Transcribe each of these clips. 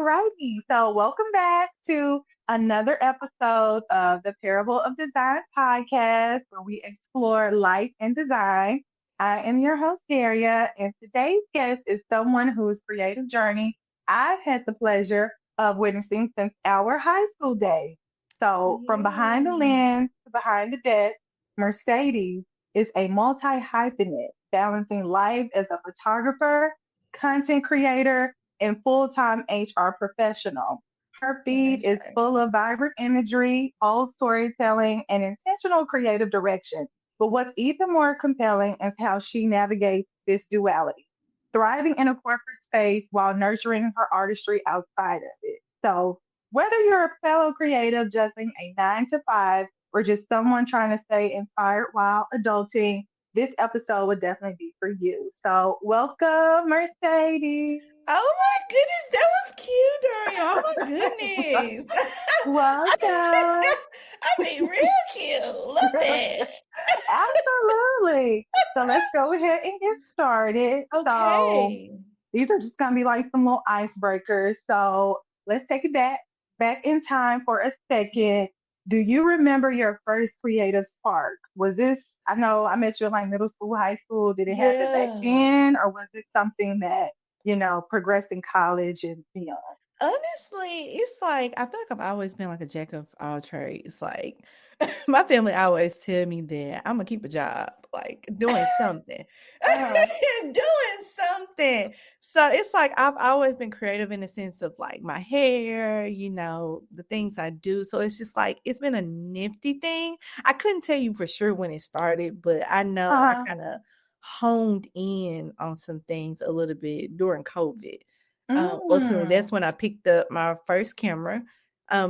Alrighty, so welcome back to another episode of the Parable of Design podcast, where we explore life and design. I am your host, Daria, and today's guest is someone whose creative journey I've had the pleasure of witnessing since our high school days. So, from behind the Yeah. lens to behind the desk, Mercedes is a multi hyphenate, balancing life as a photographer, content creator, and full-time HR professional. Her Yeah, feed that's is right. full of vibrant imagery, bold storytelling, and intentional creative direction. But what's even more compelling is how she navigates this duality, thriving in a corporate space while nurturing her artistry outside of it. So, whether you're a fellow creative juggling a 9 to 5 or just someone trying to stay inspired while adulting, this episode would definitely be for you. So, welcome, Mercedes. Oh my goodness, that was cute, Daria. Oh my goodness. Welcome. I mean, real cute. Love that. Absolutely. So let's go ahead and get started. So Okay. these are just gonna be like some little icebreakers. So let's take it back in time for a second. Do you remember your first creative spark? Was this, I know I met you in like middle school, high school. Did it happen back Yeah. then? Or was this something that, progressed in college and beyond? Honestly, it's like I feel like I've always been like a jack of all trades. Like my family always tell me that I'm gonna keep a job, like doing something, Uh, doing something. So it's like I've always been creative in the sense of like my hair, the things I do. So it's just like it's been a nifty thing. I couldn't tell you for sure when it started, but I know I uh, kind of honed in on some things a little bit during COVID. Ultimately, mm, that's when I picked up my first camera,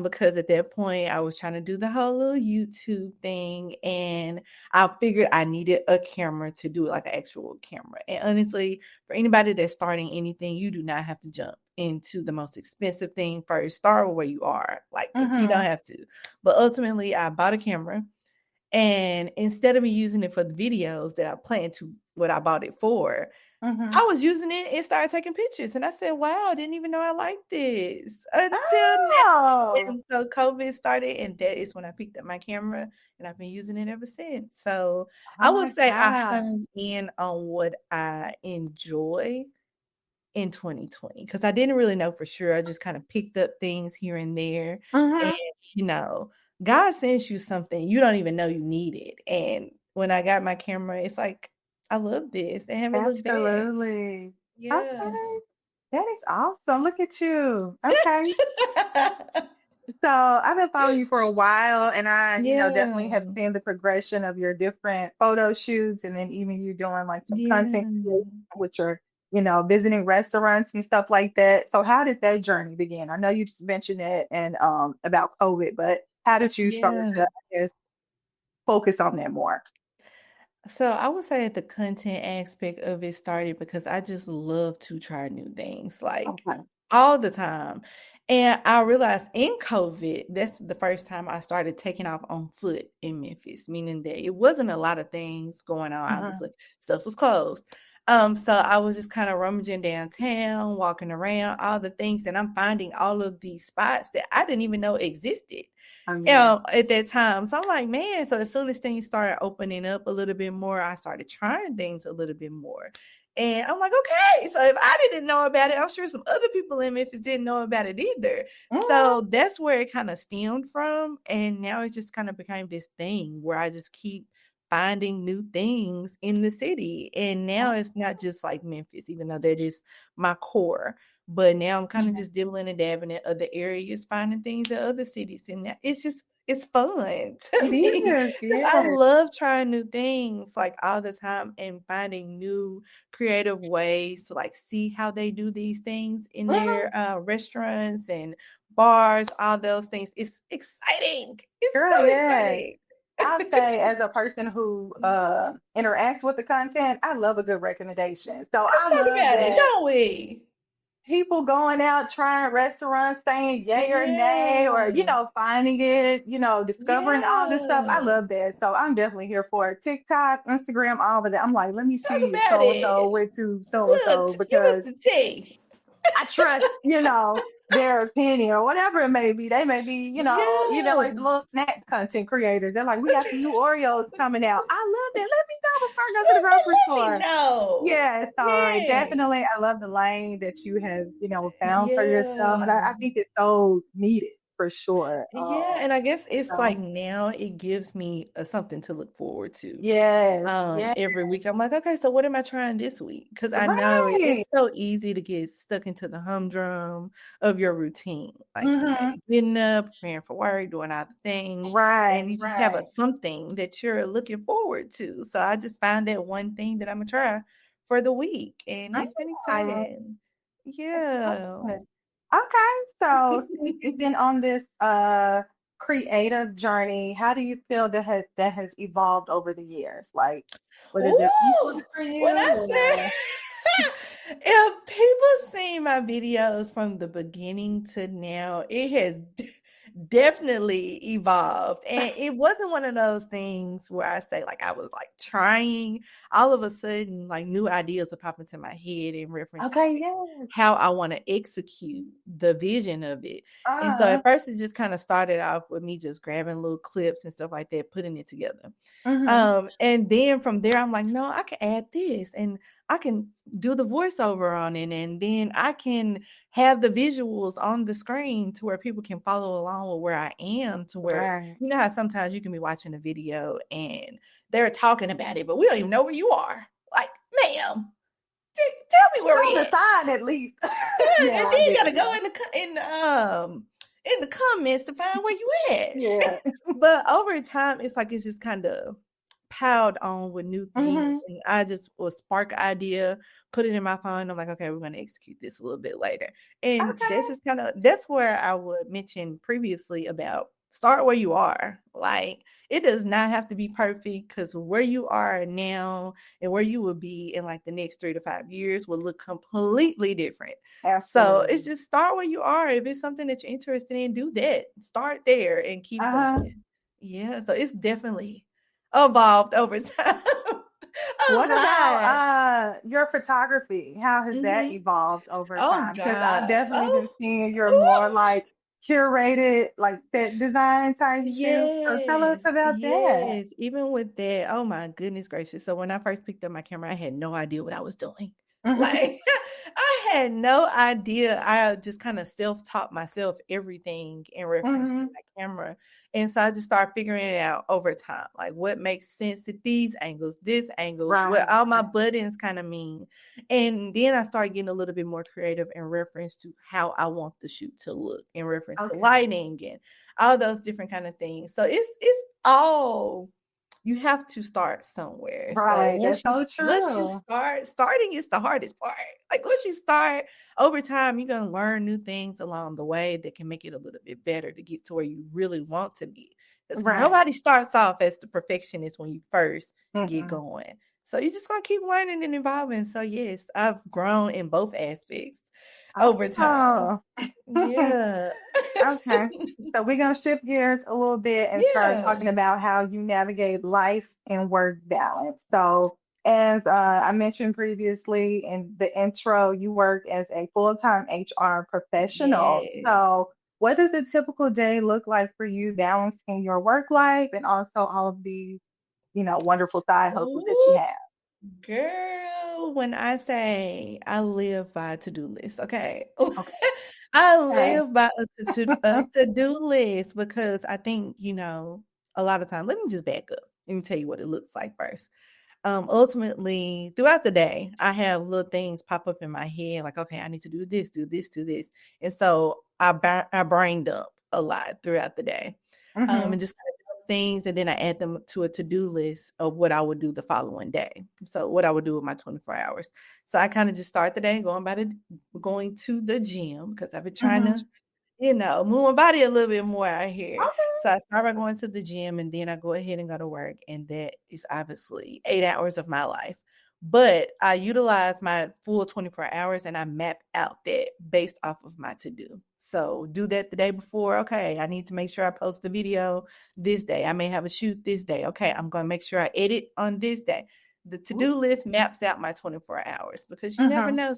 because at that point I was trying to do the whole little YouTube thing, and I figured I needed a camera to do it like an actual camera. And honestly, for anybody that's starting anything, you do not have to jump into the most expensive thing first. Start where you are, like you don't mm-hmm, have to. But ultimately, I bought a camera, and instead of me using it for the videos that I planned to, what I bought it for, mm-hmm. I was using it and started taking pictures, and I said, "Wow, I didn't even know I liked this until now." Oh, And so COVID started, and that is when I picked up my camera, and I've been using it ever since. So oh I would my say I God. honed in on what I enjoy in 2020 because I didn't really know for sure. I just kind of picked up things here and there, and Mm-hmm. you know, God sends you something you don't even know you need it. And when I got my camera, it's like I love this. They haven't looked back. Absolutely. Yeah. Okay. That is awesome. Look at you. Okay. So I've been following you for a while and I definitely have Yeah. seen the progression of your different photo shoots and then even you doing like some content creation Yeah. with your visiting restaurants and stuff like that. So how did that journey begin? I know you just mentioned it and about COVID, but how did you start Yeah. to, I guess, focus on that more? So I would say that the content aspect of it started because I just love to try new things, like Okay. all the time. And I realized in COVID, that's the first time I started taking off on foot in Memphis, meaning that it wasn't a lot of things going on. Mhm. Obviously, stuff was closed. So I was just kind of rummaging downtown, walking around, all the things, and I'm finding all of these spots that I didn't even know existed Oh yeah. at that time. So I'm like, man, so as soon as things started opening up a little bit more, I started trying things a little bit more. And I'm like, okay, so if I didn't know about it, I'm sure some other people in Memphis didn't know about it either. Mhm. So that's where it kind of stemmed from. And now it just kind of became this thing where I just keep finding new things in the city. And now it's not just like Memphis, even though that is my core. But now I'm kind of Mhm. just dibbling and dabbing in other areas, finding things in other cities, and it's fun It to me is, because I yes. love trying new things like all the time and finding new creative ways to like see how they do these things in Mhm. their restaurants and bars, all those things. It's exciting. It's Girl, so yes. exciting. I'll say as a person who interacts with the content, I love a good recommendation. So Let's I talk love about it, that don't we? people going out trying restaurants, saying yay or nay, or Yeah. finding it, discovering all this stuff. I Yeah. love that. So I'm definitely here for it. TikTok, Instagram, all of that. I'm like, let me Talk see if about so and so it. went to so and Look, so give us because the tea. I trust, their opinion or whatever it may be. They may be, even Yeah. like the little snack content creators. They're like, we got some new Oreos coming out. I love that. Let me go before I go to the grocery Let me store. know. Yeah, so Man. definitely, I love the lane that you have, found for yourself, and Yeah. I think it's so needed for sure. Yeah, and I guess it's So like now it gives me something to look forward to. yes, yes, Every week I'm like, okay, so what am I trying this week? Because I know right. it's so easy to get stuck into the humdrum of your routine. Like, Mm-hmm. getting up, preparing for work, doing all the things, Right, and you just have a right. something that you're looking forward to. So I just find that one thing that I'm gonna try for the week, and it's been Mm, exciting. Yeah. good. Okay, so since you've been on this creative journey, how do you feel that has evolved over the years? Like, was it just equal Ooh, for when you, I or said if people see my videos from the beginning to now, it has definitely evolved. And it wasn't one of those things where I say like I was like trying. All of a sudden, like new ideas would pop into my head in reference to okay, like yes. how I want to execute the vision of it. And so Uh-huh. at first it just kind of started off with me just grabbing little clips and stuff like that, putting it together. Mm-hmm. And then from there, I'm like, no, I can add this and I can do the voiceover on it. And then I can have the visuals on the screen to where people can follow along with where I am, to where, Right. you know, how sometimes you can be watching a video and they're talking about it, but we don't even know where you are. Like, ma'am, tell me where Show we the at. sign at least. Yeah, Yeah, and I then you get gotta go you. in the comments to find where you at. Yeah. But over time, it's like it's just kind of piled on with new things, Mm-hmm. and I just will spark an idea, put it in my phone. I'm like, okay, we're gonna execute this a little bit later, and this Okay. is kind of that's where I would mention previously about start where you are. Like it does not have to be perfect because where you are now and where you will be in like the next 3 to 5 years will look completely different. So it's Absolutely. just start where you are. If it's something that you're interested in, do that. Start there and keep Uh-huh. going. Yeah, so it's definitely evolved over time. A What about lot. your photography? How has that Mhm. evolved over Oh time? Because I've god. definitely Oh. been seeing you're more Ooh. like curated, like set design type shoot. So tell us Yes, about that. yes. Even with that, oh my goodness gracious. So when I first picked up my camera, I had no idea what I was doing. Mhm. Like I had no idea. I just kind of self-taught myself everything in reference to Mhm. my camera. And so I just started figuring it out over time. Like what makes sense at these angles, this angles, what Right. all my Right. buttons kind of mean. And then I started getting a little bit more creative in reference to how I want the shoot to look, in reference to Okay. lighting and all those different kind of things. So it's all you have to start somewhere. So Right. That's so once you true. start, starting is the hardest part. Like once you start, over time, you're gonna learn new things along the way that can make it a little bit better to get to where you really want to be. Because Right. nobody starts off as the perfectionist when you first get Mm-mm. going. So you're just gonna keep learning and evolving. So yes, I've grown in both aspects over time. Oh. Yeah. Okay. So we're going to shift gears a little bit and start Yeah. talking about how you navigate life and work balance. So, as I mentioned previously in the intro, you work as a full-time HR professional. Yes. So, what does a typical day look like for you balancing your work life and also all of these, wonderful side hustles that you Ooh, have? girl, when I say I live by a to-do list, okay? Okay. I Okay. live by a to-do list because I think, a lot of time let me just back up. Let me tell you what it looks like first. Ultimately, throughout the day, I have little things pop up in my head like, okay, I need to do this, do this, do this. And so I brain dump a lot throughout the day. Mm-hmm. And just kind of dump things, and then I add them to a to-do list of what I would do the following day. So what I would do with my 24 hours. So I kind of just start the day going to the gym because I've been trying Mm-hmm. to move my body a little bit more out here. Okay. So I start by going to the gym and then I go ahead and go to work. And that is obviously 8 hours of my life. But I utilize my full 24 hours and I map out that based off of my to do. So do that the day before. Okay, I need to make sure I post the video this day. I may have a shoot this day. Okay, I'm going to make sure I edit on this day. The to do list maps out my 24 hours because you never Mm-hmm. know.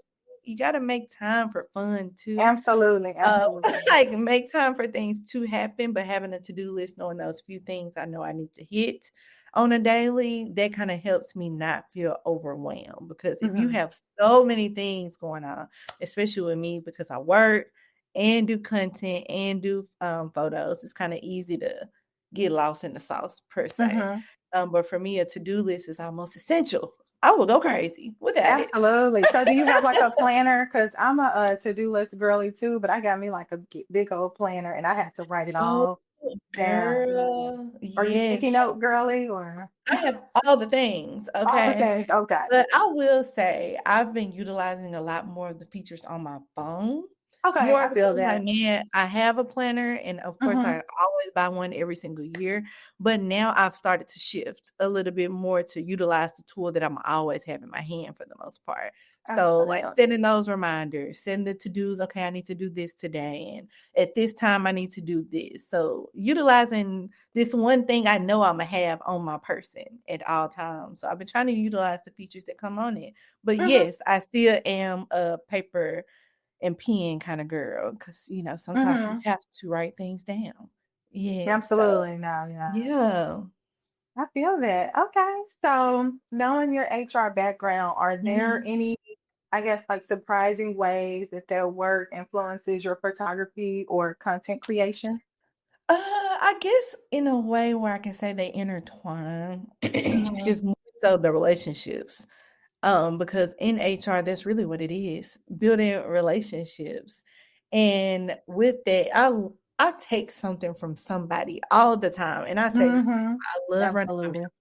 you got to make time for fun too. Absolutely. Absolutely. Like make time for things to happen, but having a to-do list, knowing those few things I know I need to hit on a daily, that kind of helps me not feel overwhelmed. Because if you Mm-hmm. have so many things going on, especially with me, because I work and do content and do photos, it's kind of easy to get lost in the sauce per se. Mm-hmm. But for me, a to-do list is almost essential. I will go crazy without it. Absolutely. So do you have like a planner? Because I'm a to-do list girly too, but I got me like a big old planner and I have to write it Oh, all down. girl. Are you Yes. sticky note girly or? I have all the things, All the okay? things. Okay. But I will say I've been utilizing a lot more of the features on my phone. Okay. More I feel because, like, that. man, I have a planner, and of course, Mm-hmm. I always buy one every single year. But now I've started to shift a little bit more to utilize the tool that I'm always have in my hand for the most part. So, like, Absolutely. setting those reminders, setting the to-dos, okay, I need to do this today, and at this time I need to do this. So, utilizing this one thing I know Imma have on my person at all times. So, I've been trying to utilize the features that come on it. But Mm-hmm. yes, I still am a paper and pen kind of girl because sometimes you Mm-hmm. have to write things down. Yeah, so Absolutely. No, yeah. yeah. I feel that. Okay. So knowing your HR background, are there Mhm. any, I guess, like surprising ways that their work influences your photography or content creation? I guess in a way where I can say they intertwine Mm-hmm. is more so the relationships. Because in HR, that's really what it is, building relationships. And with that, I take something from somebody all the time. And I say, Mm-hmm. I love running my Absolutely. mouth.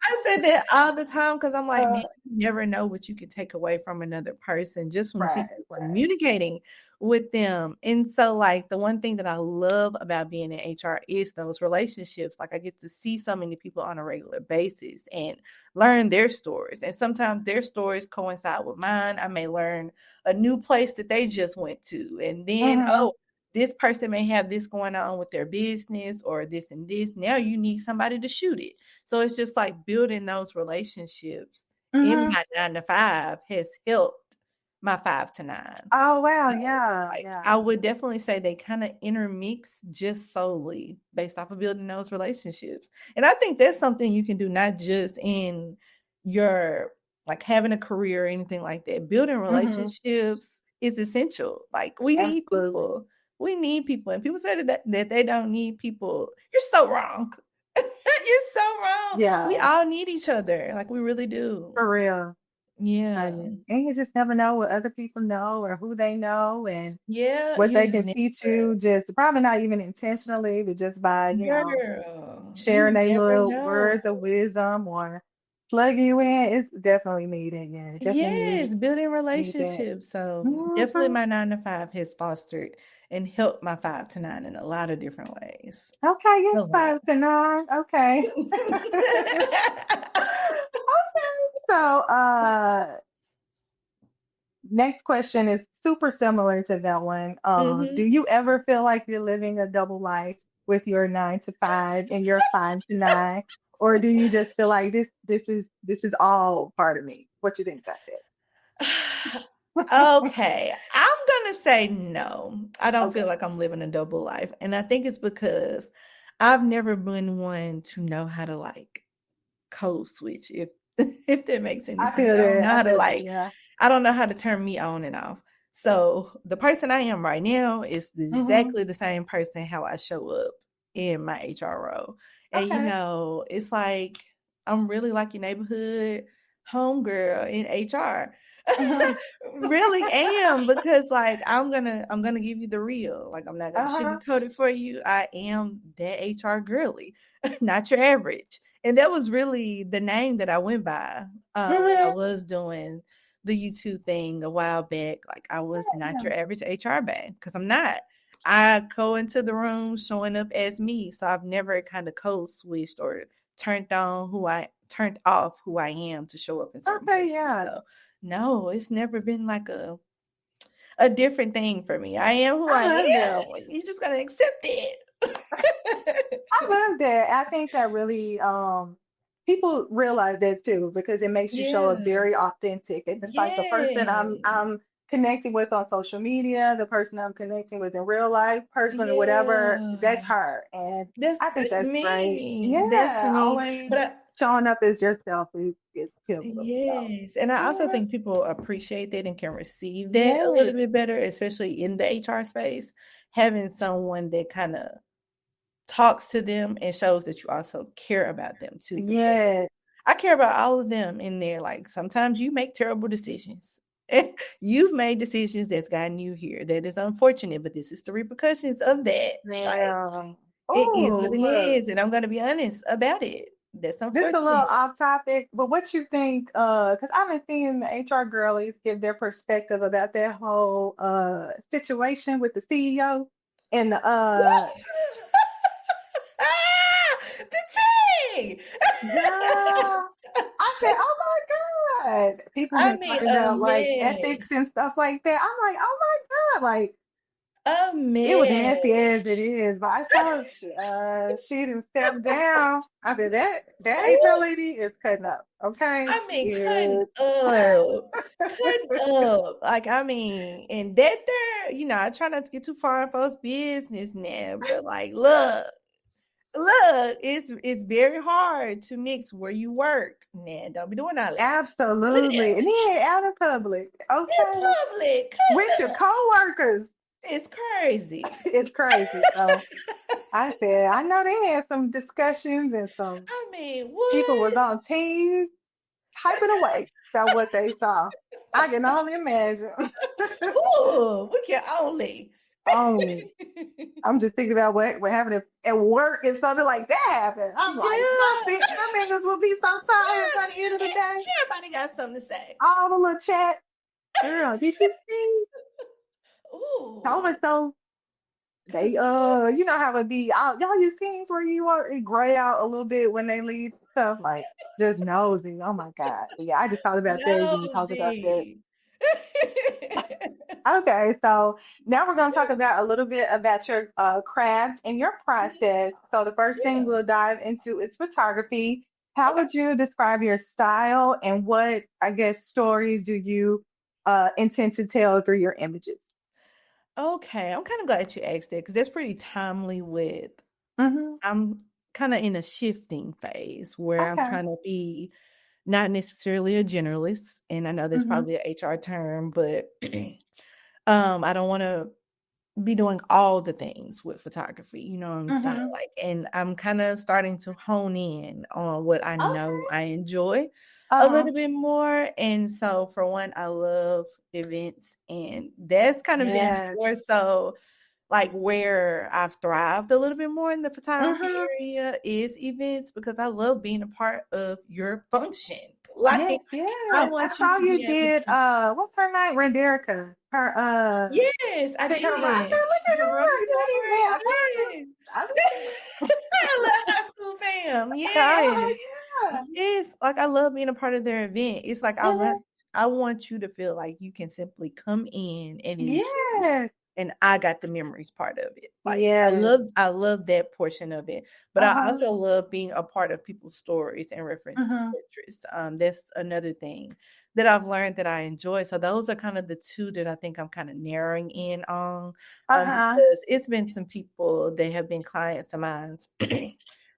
I say that all the time because I'm like, man, Uh, you never know what you could take away from another person just from right, simply right. communicating with them. And so, like, the one thing that I love about being in HR is those relationships. Like, I get to see so many people on a regular basis and learn their stories. And sometimes their stories coincide with mine. I may learn a new place that they just went to. And then, Mm-hmm. oh, this person may have this going on with their business or this and this. Now you need somebody to shoot it. So it's just like building those relationships in Mm-hmm. my 9 to 5 has helped my 5 to 9. Oh wow, So, yeah, like, yeah. I would definitely say they kind of intermix just solely based off of building those relationships. And I think that's something you can do not just in your like having a career or anything like that. Building Mm-hmm. relationships is essential. Like we need Absolutely. people. We need people. And people say that they don't need people. You're so wrong. You're so wrong. We Yeah, all need each other. Like we really do. for real. Yeah. And you just never know what other people know or who they know and Yeah, what you they can never teach you, just probably not even intentionally, but just by, girl, sharing you their never little know. words of wisdom or plugging you in. It's definitely needed. Yeah, definitely Yes, building need that. relationships. So definitely Hmm. my 9 to 5 has fostered and helped my 5 to 9 in a lot of different ways. Okay, A yes, lot. 5 to 9. Okay. So, next question is super similar to that one. Do Mhm. you ever feel like you're living a double life with your 9 to 5 and your 5 to 9? Or do you just feel like this is all part of me? What you think about that? Okay, I'm gonna say no. I don't Okay. feel like I'm living a double life, and I think it's because I've never been one to know how to like code switch, if if that makes any I sense. feel I don't that. know I how to feel that. like Yeah. I don't know how to turn me on and off. So the person I am right now is Hmm. exactly the same person how I show up in my HR role. And Okay. it's like I'm really like your neighborhood homegirl in HR. Hmm. Really am because like I'm gonna give you the real. Like I'm not gonna Uh-huh. sugarcoat it for you. I am that HR girly, not your average. And that was really the name that I went by when I Hmm. was doing the YouTube thing a while back. Like I was not Yeah. your average HR bag because I'm not. I go into the room showing up as me. So I've never kind of code switched or turned off who I am to show up in certain Okay. places. Yeah. So no, it's never been like a different thing for me. I am who I I love that. am. Like, you just gotta accept it. I love that. I think that really people realize that too because it makes you show up Yeah. very authentic. And it's like the person Yes. I'm connecting with on social media, the person I'm connecting with in real life, person, whatever, that's Yeah. her. And I think That's that's great. me. That's Yeah, me. always But showing up as yourself is pivotal. So yes, and I also yeah, think people appreciate that and can receive that a little yes, bit better, especially in the HR space. Having someone that kind of talks to them and shows that you also care about them too, because yes, I care about all of them in there. Like sometimes you make terrible decisions. You've made decisions that's gotten you here. That is unfortunate, but this is the repercussions of that. Like yeah. it is what Oh, it look. is, and I'm gonna be honest about it. That's This is a little unfortunate. off topic, but what you think, because I've been seeing the HR girlies give their perspective about that whole situation with the CEO and the The tea. girl. I said, oh my God. People I been mean, talking a about like man, ethics and stuff like that. I'm like, oh my God, like a it was man. nasty as it is, but I saw she didn't step down. I said that HR Ooh, lady is cutting up. Okay, I she mean, is. cutting up. Like, I mean, and that there, I try not to get too far in folks' business now, but like, look, it's very hard to mix where you work. Nah, don't be doing all that. Look at Absolutely. And that. then out in public, In okay, public, with cutting your up. coworkers. It's crazy. It's crazy. So I said, I know they had some discussions and some I mean, people was what? on teams typing away about what they saw. I can only imagine. Ooh, we can only. Only. I'm just thinking about what happened at work and something like that happened. I'm like, Yeah. some niggas will be so tired by the end of the day. Everybody got something to say. All the little chat. Girl, did you see so Ooh. and so? They Cause look, you know how it be. Y'all use scenes where you are it gray out a little bit when they leave stuff like just nosy. Oh my God. But yeah, I just thought about that as you were talking about that. nosy. Okay, so now we're going to talk about a little bit about your craft and your process. So the first thing Yeah. we'll dive into is photography. How Okay. would you describe your style and what, I guess, stories do you intend to tell through your images? Okay. I'm kind of glad you asked that because that's pretty timely with Mm-hmm. I'm kind of in a shifting phase where I'm Okay. trying to be not necessarily a generalist. And I know that's Mm-hmm. probably an HR term, but I don't want to be doing all the things with photography, you know what I'm saying? Mm-hmm. Like, and I'm kind of starting to hone in on what I know Okay. I enjoy a Uh-huh. little bit more. And so, for one, I love events, and that's kind of been Yes. more so like where I've thrived a little bit more in the photography Mm-hmm. area is events because I love being a part of your function. Like, Yes, I yes. I want you saw to you be able did to. what's her name? Renderica. Her Yes, I pick her I said, did. look at The her. running You didn't story, I told you. yes. I I love high school fam, yes. oh yeah. Yes, like, I love being a part of their event. It's like Mhm. I want you to feel like you can simply come in and enjoy, Yes. and I got the memories part of it. Like, Yes. I love that portion of it, but I Uh-huh. also love being a part of people's stories and reference to Mhm. portraits. That's another thing that I've learned that I enjoy. So those are kind of the 2 that I think I'm kinda narrowing in on, Uh-huh. because it's been some people that have been clients of mine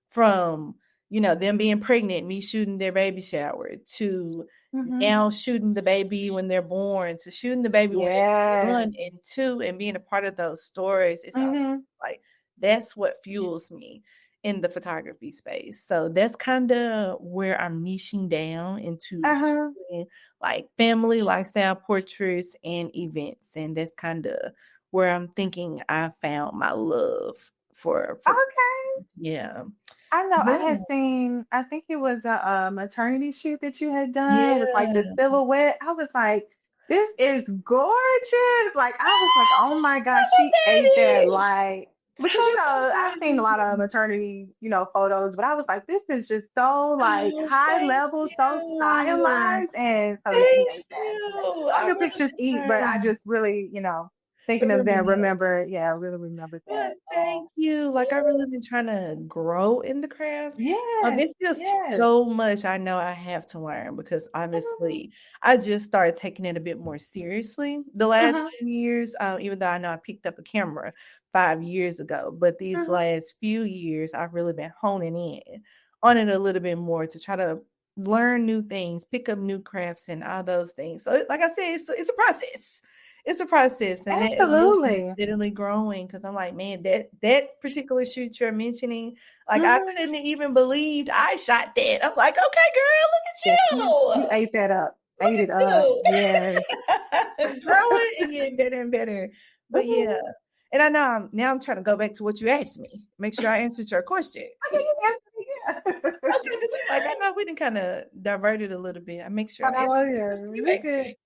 from, them being pregnant, me shooting their baby shower, to Mhm. now shooting the baby when they're born, to shooting the baby when they're Yes. 1 and 2, and being a part of those stories. It's all Mhm. like that's what fuels me in the photography space. So that's kinda where I'm niching down into Uh-huh. shooting, like, family lifestyle portraits and events, and that's kinda where I'm thinking I found my love for photography. Okay. Yeah. I know I Yeah. had seen, I think it was a maternity shoot that you had done with like the Yeah. silhouette. I was like, this is gorgeous. Like I was like, oh my I gosh, love she ate that that. like because I've seen a lot of Totally. maternity, photos, but I was like, this is just so like Oh, high thank level, so you. stylized. And so yeah, you Thank ate that. you. All I your really pictures eat, but I try. just really, Thinking of that, remember, yeah, I really remember Well, that. thank you. Like, I really been trying to grow in the craft. Yes, It's just yes. so much I know I have to learn because Mhm, obviously I just started taking it a bit more seriously the last mhm, few years. Even though I know I picked up a camera 5 years ago, but these mhm. last few years I've really been honing in on it a little bit more to try to learn new things, pick up new crafts, and all those things. So, like I said, it's a process. It's a process, and that evolution is Absolutely. steadily growing. Because I'm like, man, that particular shoot you're mentioning, like I Mhm. couldn't even believed I shot that. I'm like, okay, girl, Yes, look you at you, ate that up. look Ate it up. Yes. at you, growing and getting better and better. But yeah, Mhm. and I know now I'm trying to go back to what you asked me, make sure I answered your question. Okay, you answered it, yeah. Okay, 'cause I'm like, I know we didn't kind of diverted a little bit. I make sure I Oh, answered the yeah, question you you're asked good. me.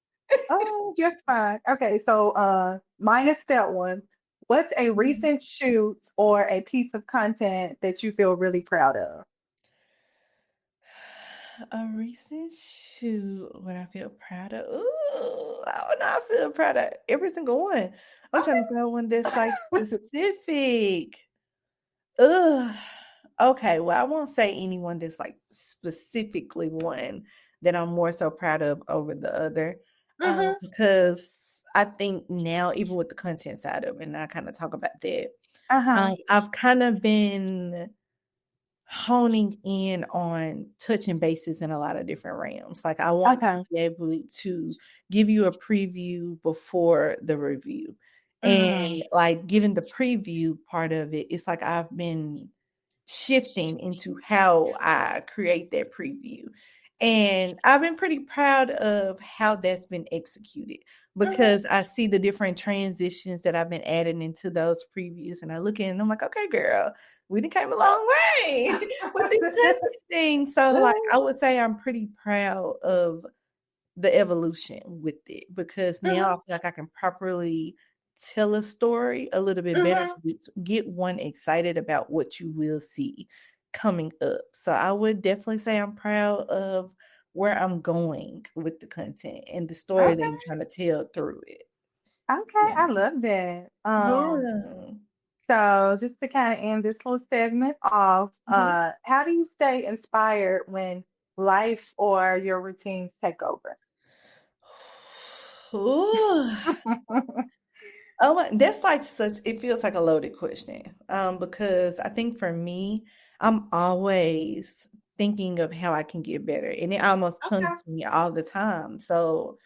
Oh, just fine. Okay, so minus that one. What's a Mhm. recent shoot or a piece of content that you feel really proud of? A recent shoot what I feel proud of. Ooh, I don't know. I feel proud of every single one. I'm trying to find one that's like Okay. specific. Ugh. Okay, well, I won't say anyone that's like specifically one that I'm more so proud of over the other. Mhm. Because I think now, even with the content side of it, and I kind of talk about that, Uh-huh. I've kind of been honing in on touching bases in a lot of different realms. Like I want to Okay. be able to give you a preview before the review. Mm. And like given the preview part of it, it's like I've been shifting into how I create that preview. And I've been pretty proud of how that's been executed Mhm. because I see the different transitions that I've been adding into those previews. And I look at it and I'm like, okay, girl, we done came a long way with these content things. So, like, I would say I'm pretty proud of the evolution with it because now I Mhm. feel like I can properly tell a story a little bit better, Mhm. get one excited about what you will see coming up. So I would definitely say I'm proud of where I'm going with the content and the story that Okay. I'm trying to tell through it. Okay, Yeah. I love that. Yeah. So just to kind of end this little segment off, Mhm. how do you stay inspired when life or your routines take over? Ooh. That's like such it feels like a loaded question. Because I think for me, I'm always thinking of how I can get better, and it almost Okay. comes to me all the time. So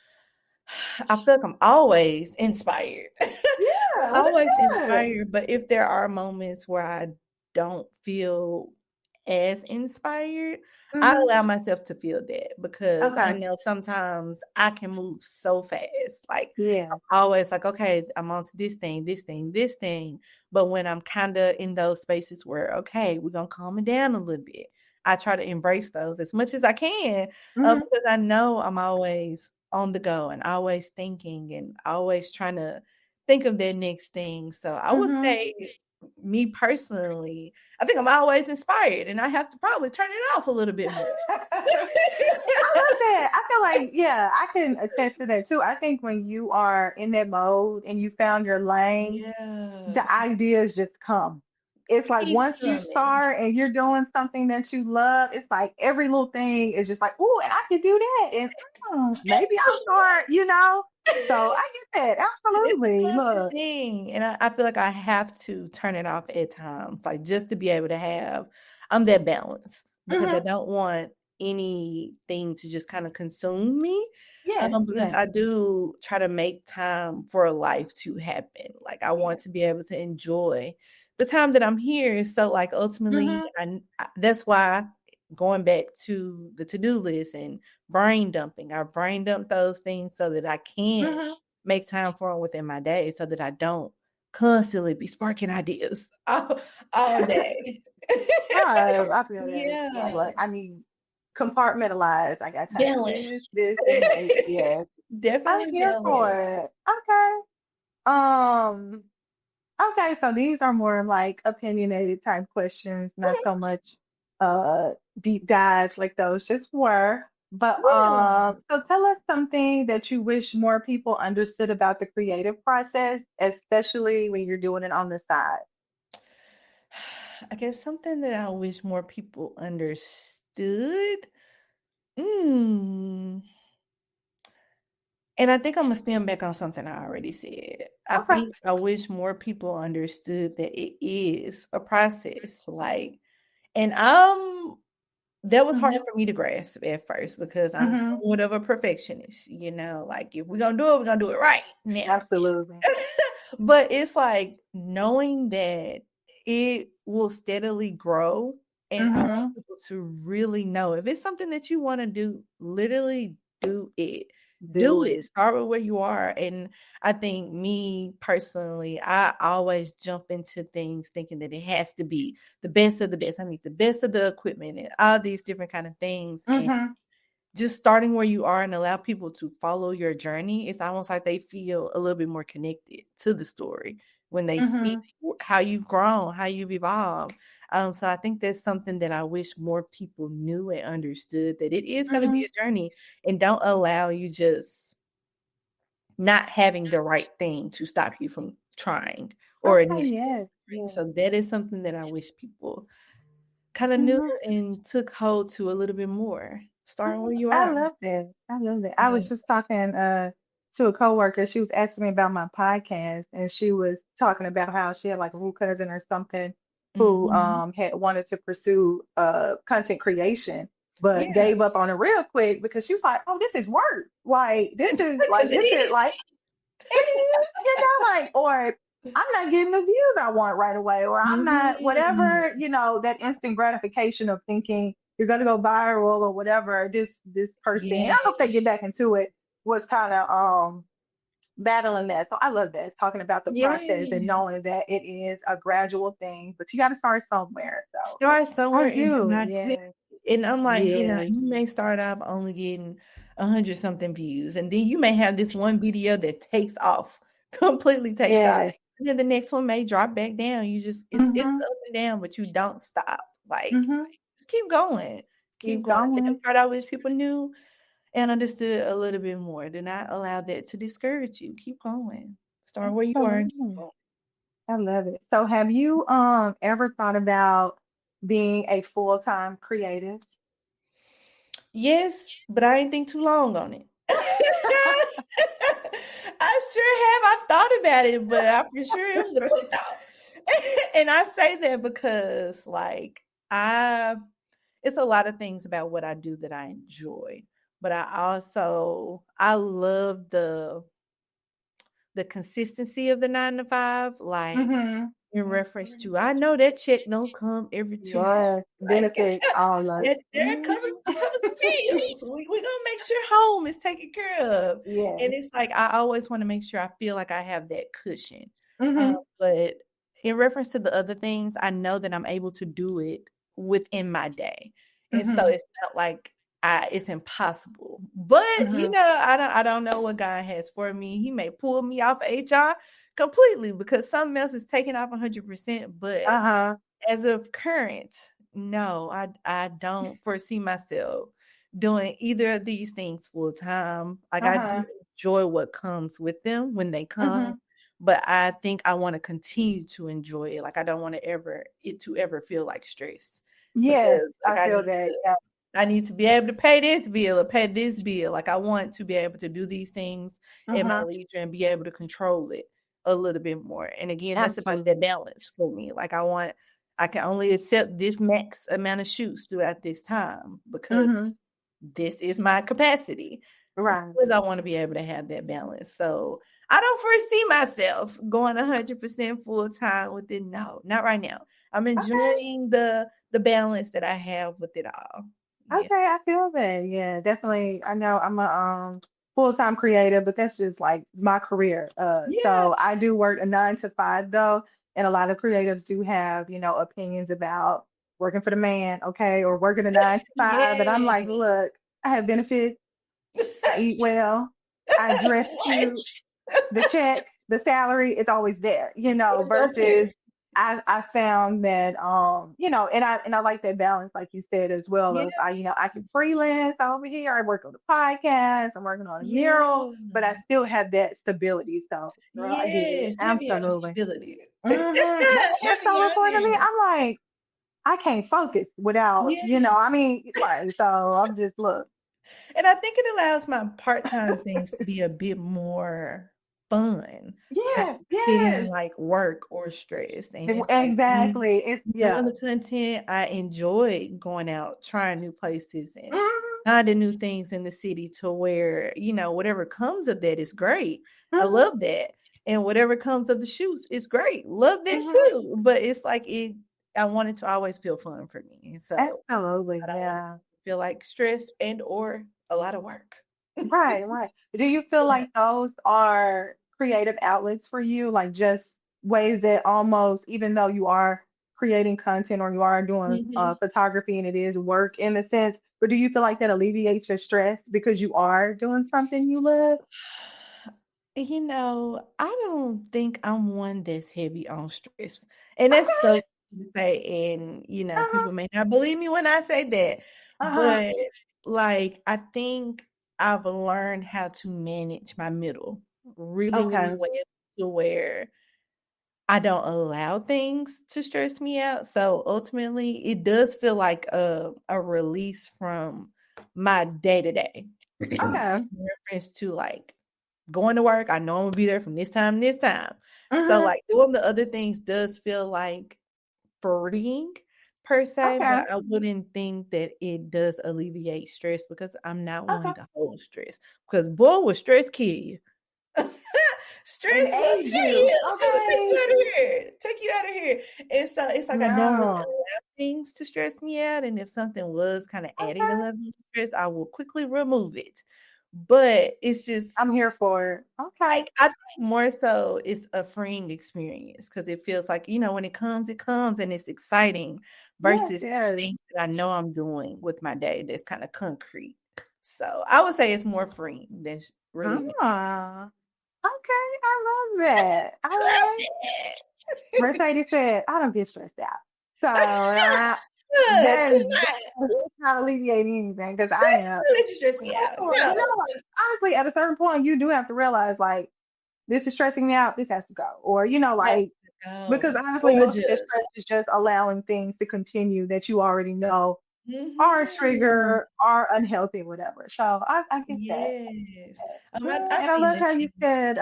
I feel like I'm always inspired. Yeah, well, Always that's good. inspired, but if there are moments where I don't feel as inspired, I Hmm. allow myself to feel that because I Okay. know sometimes I can move so fast. Like Yeah. I'm always like, okay, I'm on to this thing, this thing, this thing. But when I'm kind of in those spaces where, okay, we're gonna calm it down a little bit, I try to embrace those as much as I can Hmm. because I know I'm always on the go and always thinking and always trying to think of that next thing. So I would Hmm. say, me personally, I think I'm always inspired and I have to probably turn it off a little bit more. I love that. I feel like, yeah, I can attest to that too. I think when you are in that mode and you found your lane, Yeah. the ideas just come. It's like Keep once you coming. start and you're doing something that you love, it's like every little thing is just like, oh, and I can do that. And maybe I'll start, you know? So I get that. It's a Absolutely. constant Look. thing, and I feel like I have to turn it off at times, like, just to be able to have that balance because I Hmm. don't want anything to just kinda consume me, Yes, because yes. I do try to make time for life to happen, like, I want Yes. to be able to enjoy the time that I'm here, so, like, ultimately, Hmm. that's why going back to the to-do list and brain dumping, I brain dump those things so that I can Hmm. make time for them within my day so that I don't constantly be sparking ideas all day. I feel that. Like, Yeah. look, I need compartmentalize. I got time for Balance. this, and this. Yes. I'm Definitely here for balance. it. Okay. Um, okay, so these are more like opinionated type questions, not so much uh deep dives like those just were. But Yeah. so tell us something that you wish more people understood about the creative process, especially when you're doing it on the side. I guess something that I wish more people understood. Mm. And I think I'm gonna stand back on something I already said. I Okay. think I wish more people understood that it is a process. Like, and that was hard Mhm. for me to grasp at first because I'm Mhm. somewhat of a perfectionist, like if we're gonna do it, we're gonna do it right now. Absolutely. But it's like knowing that it will steadily grow, and I want Mhm. people to really know if it's something that you want to do, literally do it. Do Do it. it. Start with where you are. And I think me personally, I always jump into things thinking that it has to be the best of the best. I need the best of the equipment and all these different kind of things. And Mhm. just starting where you are and allow people to follow your journey, it's almost like they feel a little bit more connected to the story when they see Mhm. how you've grown, how you've evolved. So I think that's something that I wish more people knew and understood, that it is going to be Mhm. a journey, and don't allow you just not having the right thing to stop you from trying or Okay. initiating. Yes. Right? Yes. So that is something that I wish people kind of knew Mhm. and took hold to a little bit more, starting where you I are. love that. I love that. I Yeah. was just talking to a coworker. She was asking me about my podcast, and she was talking about how she had like a little cousin or something who Mhm. had wanted to pursue content creation, but Yeah, gave up on it real quick because she was like, "Oh, this is work. because it This is is. like it is, like, or I'm not getting the views I want right away, or I'm not Mhm. whatever, that instant gratification of thinking you're gonna go viral or whatever. This person, and Yeah. I hope they get back into it, was kind of battling that. So I love that, talking about the process and Yeah. knowing that it is a gradual thing, but you gotta start somewhere. So Start I somewhere and do do, not quit. yeah. And I'm like, Yeah. you may start off only getting 100 something views, and then you may have this one video that takes off, completely takes off. Yeah. And then the next one may drop back down. You just it's Mm-hmm. up and down, but you don't stop. Like, Mm-hmm. just keep going. Keep Keep going. That going. part I wish people knew and understood a little bit more. Do not allow that to discourage you. Keep going. Start where you are and keep Absolutely. going. I love it. So have you ever thought about being a full-time creative? Yes, but I ain't think too long on it. I sure have. I've thought about it, but I for sure it was a quick thought. And I say that because like I it's a lot of things about what I do that I enjoy. But I love the consistency of the 9 to 5. Like Mm-hmm. in reference to, I know that check don't come every 2 months. Yes, Like benefits, all that. there covers the bills. We gonna make sure home is taken care of. Yes. And it's like I always want to make sure I feel like I have that cushion. Mm-hmm. But in reference to the other things, I know that I'm able to do it within my day. And so Mm-hmm. it's not like it's impossible. But Mm-hmm. I don't know what God has for me. He may pull me off of HR completely because something else is taking off 100%. But Uh-huh. as of current, no, I don't foresee myself doing either of these things full time. Like I do Uh-huh. enjoy what comes with them when they Mm-hmm. come, but I think I want to continue to enjoy it. Like I don't want to ever feel like stress Yes, because like I feel that. Yeah. I need to be able to pay this bill or pay this bill. Like I want to be able to do these things at my Mm-hmm. leisure and be able to control it a little bit more. And again, that's about that Absolutely. balance for me. Like I can only accept this max amount of shoots throughout this time because Mm-hmm. this is my capacity. Right. Because I want to be able to have that balance. So I don't foresee myself going 100% full time with it. No, not right now. I'm Okay. enjoying the balance that I have with it all. Yeah. Okay, I feel that. Yeah, definitely. I know I'm a full-time creator, but that's just like my career. Yeah. So I do work a 9 to 5 though, and a lot of creatives do have, opinions about working for the man, okay, or working a 9 to 5. And I'm Yeah. like, look, I have benefits, I eat well, I dress What? cute, the check, the salary is always there, It's okay. versus I found that and I like that balance like you said as well Yeah, of I can freelance over here. I work on a podcast, I'm working on a mural, yeah, but I still have that stability. So girl, I get it. yes, heavy on the Absolutely. stability. That's so Heavy on important to me. there. I'm like, I can't focus without, Yeah. I mean, like, so I'm just look. And I think it allows my part-time things to be a bit more fun, not Yes, feeling yes. like work or stress. And it's like me Exactly. It's doing yeah. the content, I enjoy going out, trying new places and Mhm, finding new things in the city to where, whatever comes of that is great. I mhm, love that. And whatever comes of the shoots is great. Love that mhm. too. But it's like I want it to always feel fun for me. So Absolutely. I don't want Yeah. to feel like stress and or a lot of work. Right, right. Do you feel Yeah. like those are creative outlets for you? Like just ways that almost, even though you are creating content or you are doing Mhm. photography and it is work in a sense, but do you feel like that alleviates your stress because you are doing something you love? I don't think I'm one that's heavy on stress. And that's Okay. so to say, and Uh-huh. people may not believe me when I say that, Uh-huh. but like I think I've learned how to manage my middle really, really Okay. well to where I don't allow things to stress me out. So ultimately, it does feel like a release from my day to day. Okay. Reference to like going to work, I know I'm gonna be there from this time to this time. So Mm-hmm. like doing the other things does feel like freeing per se, Okay. but I wouldn't think that it does alleviate stress because I'm not Okay. one to hold stress. Because boy, will stress kill you. And Stress will age kill you. you. It will take you Okay. out of here. Take you out of here. And so it's like I don't really No. allow things to stress me out. And if something was kind of adding a Okay. level of stress, I will quickly remove it. But it's just I'm here for it. Okay. like I think more so it's a freeing experience because it feels like, when it comes and it's exciting Yes, versus yes. things that I know I'm doing with my day that's kind of concrete. So I would say it's more freeing than really. Ah, okay. I love that. All right. Mercedes said, I don't get stressed out. So Good. Do that's not alleviating anything because I am. not let you stress me out. Or, No. like honestly, at a certain point, you do have to realize like this is stressing me out. This has to go. Or Has like to because go. honestly, Or most of the just. stress is just allowing things to continue that you already know are a Mhm. trigger, are unhealthy, whatever. So I get that. Yes. I And I seen love this how you thing. said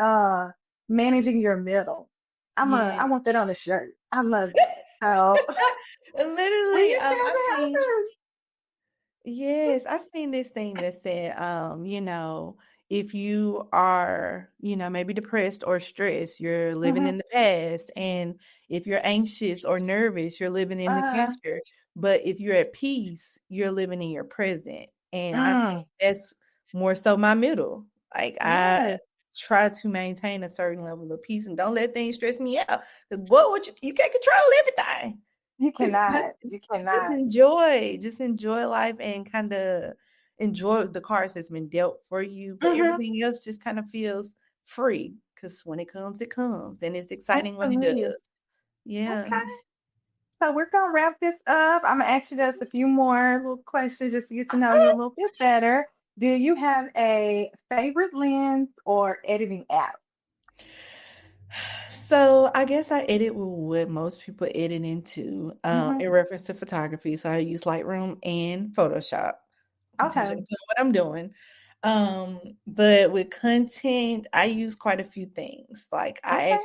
managing your middle. Yeah. I want that on a shirt. I love that. So when Literally, you said I that, seen I yes, I seen this thing that said, if you are, maybe depressed or stressed, you're said, living in the past. And if you're anxious or nervous, you're living in the uh, future. But if you're at peace, you're living in your present. And I think mm, that's more so my middle. Like I yes, try to maintain a certain level of peace and don't let things stress me out. Because what would you can't control everything. you just cannot. You just cannot. enjoy life and kind of enjoy the cards that's been dealt for you, but Hmm. everything else just kind of feels free because when it comes, and it's exciting when it Absolutely. does. Yeah. Okay. So we're gonna wrap this up. I'm gonna ask you just a few more little questions just to get to know you a little bit better. Do you have a favorite lens or editing app? So I guess I edit with what most people edit into, Hmm. in reference to photography. So I use Lightroom and Photoshop, Okay. contingent upon what I'm doing. But with content, I use quite a few things. Like Okay.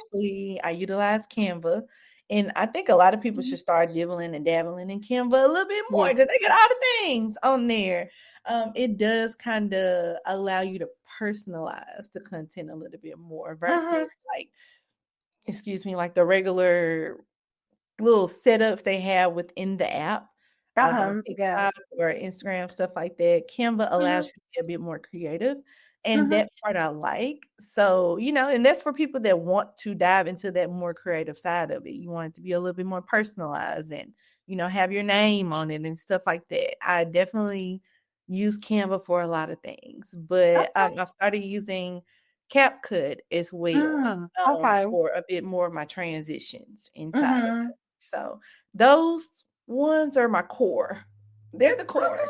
I utilize Canva, and I think a lot of people Mhm. should start dibbling and dabbling in Canva a little bit more Yeah. because they got all the things on there. It does kind of allow you to personalize the content a little bit more Hmm. versus like excuse me, like the regular little setups they have within the app, like on Yeah. TikTok or Instagram, stuff like that. Canva allows Hmm. you to be a bit more creative, and Hmm. that part I like. So, and that's for people that want to dive into that more creative side of it. You want it to be a little bit more personalized and, have your name on it and stuff like that. I definitely use Canva for a lot of things, but Okay. I've started using CapCut as well, Okay. for a bit more of my transitions inside of Mm-hmm. it. So those ones are my core. They're the core.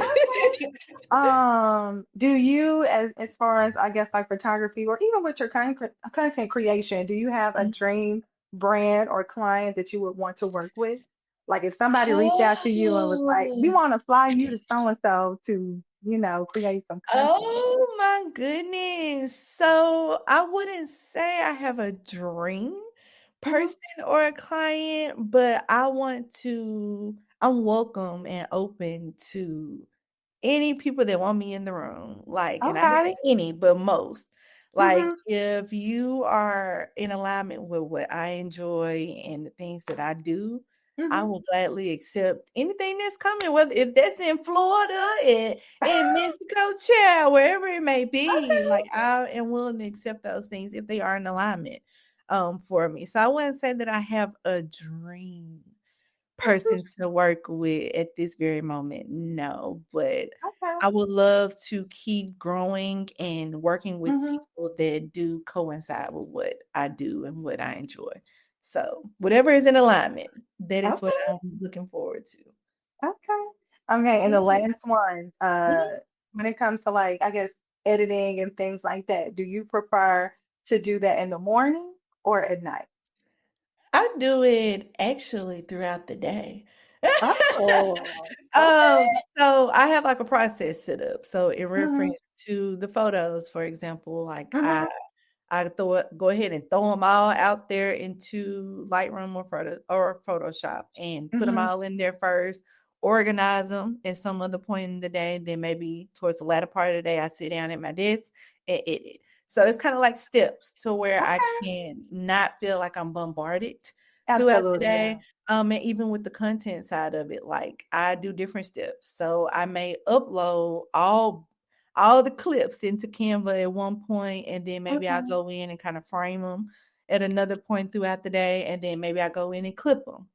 Okay. Okay. Do you, as far as I guess like photography or even with your content creation, do you have a dream brand or client that you would want to work with? Like if somebody reached out to you and was like, "We Oh. want to fly you to so and so to, create some content." Oh my goodness. So I wouldn't say I have a dream Mm-hmm. person or a client, but I'm welcome and open to any people that want me in the room, like, and I didn't Okay. say any, but most. Like, Mm-hmm. if you are in alignment with what I enjoy and the things that I do, I Mm-hmm. will gladly accept anything that's coming, whether if that's in Florida, in Mexico, child, wherever it may be. Like, I am willing to accept those things if they are in alignment for me. So I wouldn't say that I have a dream Okay. person to work with at this very moment, no, but Okay. I would love to keep growing and working with Mm-hmm. people that do coincide with what I do and what I enjoy. So, whatever is in alignment, that is what Okay. I'm looking forward to. Okay. Okay. And the Yeah. last one, Mhm. when it comes to like, I guess, editing and things like that, do you prefer to do that in the morning or at night? I do it actually throughout the day. Oh, Um, okay. so I have like a process set up. So in Mm-hmm. reference to the photos, for example, like Mm-hmm. I go ahead and throw them all out there into Lightroom or Photoshop and put them Mm-hmm. all in there first, organize them at some other point in the day. Then maybe towards the latter part of the day, I sit down at my desk and edit. So it's kind of like steps to where I Okay. can not feel like I'm bombarded throughout the Absolutely. Yeah. day. And even with the content side of it, like I do different steps. So I may upload all the clips into Canva at one point, and then maybe I'll Okay. go in and kind of frame them at another point throughout the day, and then maybe I go in and clip them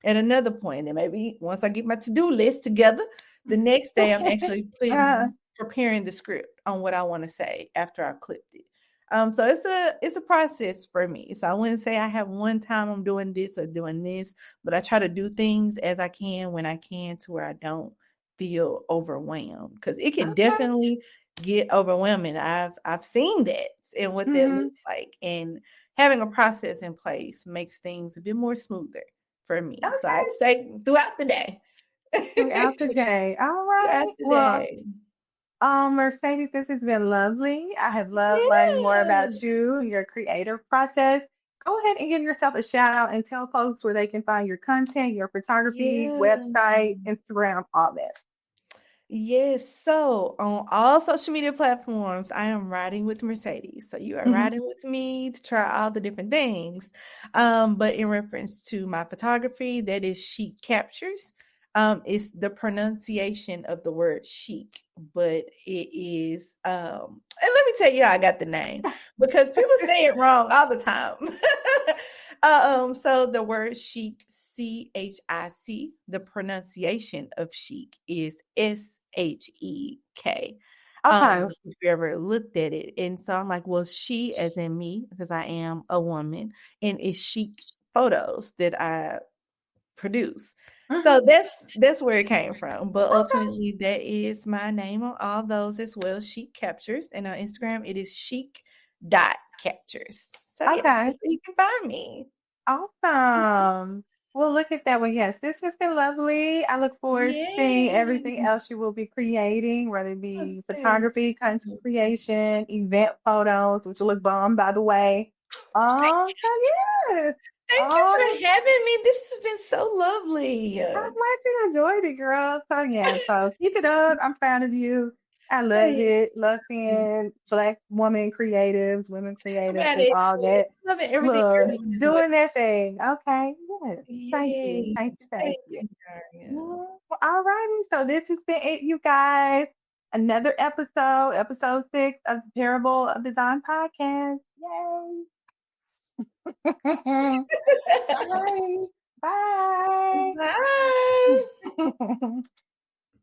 at another point. And maybe once I get my to-do list together, the next day I'm actually uh, preparing the script on what I want to say after I've clipped it. So it's a process for me. So I wouldn't say I have one time I'm doing this or doing this, but I try to do things as I can when I can to where I don't feel overwhelmed because it can okay. definitely get overwhelming. I've seen that and what that Mm-hmm. looks like, and having a process in place makes things a bit more smoother for me. So I'd Okay. say throughout the day. Throughout the day. All Throughout right. the Well, day. Mercedes, this has been lovely. I have loved learning more Yeah. about you, your creative process. Go ahead and give yourself a shout out and tell folks where they can find your content, your photography, Yeah. website, Instagram, all that. Yes. So on all social media platforms, I am riding with Mercedes. So you are Hmm. riding with me to try all the different things. But in reference to my photography, that is Chic Captures. It's the pronunciation of the word chic, but it is and let me tell you how I got the name because people say it wrong all the time. So the word chic, CHIC, the pronunciation of chic is SHEK. Okay. If you ever looked at it. And so I'm like, well, she as in me, because I am a woman, and it's chic photos that I produce. So Hmm. that's where it came from. But Okay. ultimately, that is my name on all those as well. Chic Captures. And on Instagram, it is chic dot captures. So yes, Okay. that's where you can find me. Awesome. Well, look at that. Well, yes, this has been lovely. I look forward to seeing everything Yay. else you will be creating, whether it Oh, be thank photography, content you. creation, event photos, which will look bomb, by the way. So yes. Thank you Um, for having me. This has been so lovely. I'm glad you enjoyed it, girl. So yeah, so keep it up. I'm proud of you. I love Thank it. Love you. seeing Black women creatives, About and it. all that. Loving everything you're Look, doing as well. doing that thing. Okay. Yes. Thank you. Yay. Thank you. Thank Thank you. you, Daria. Well, all righty. So this has been it, you guys. Another episode 6 of the Parable of Design podcast. Yay.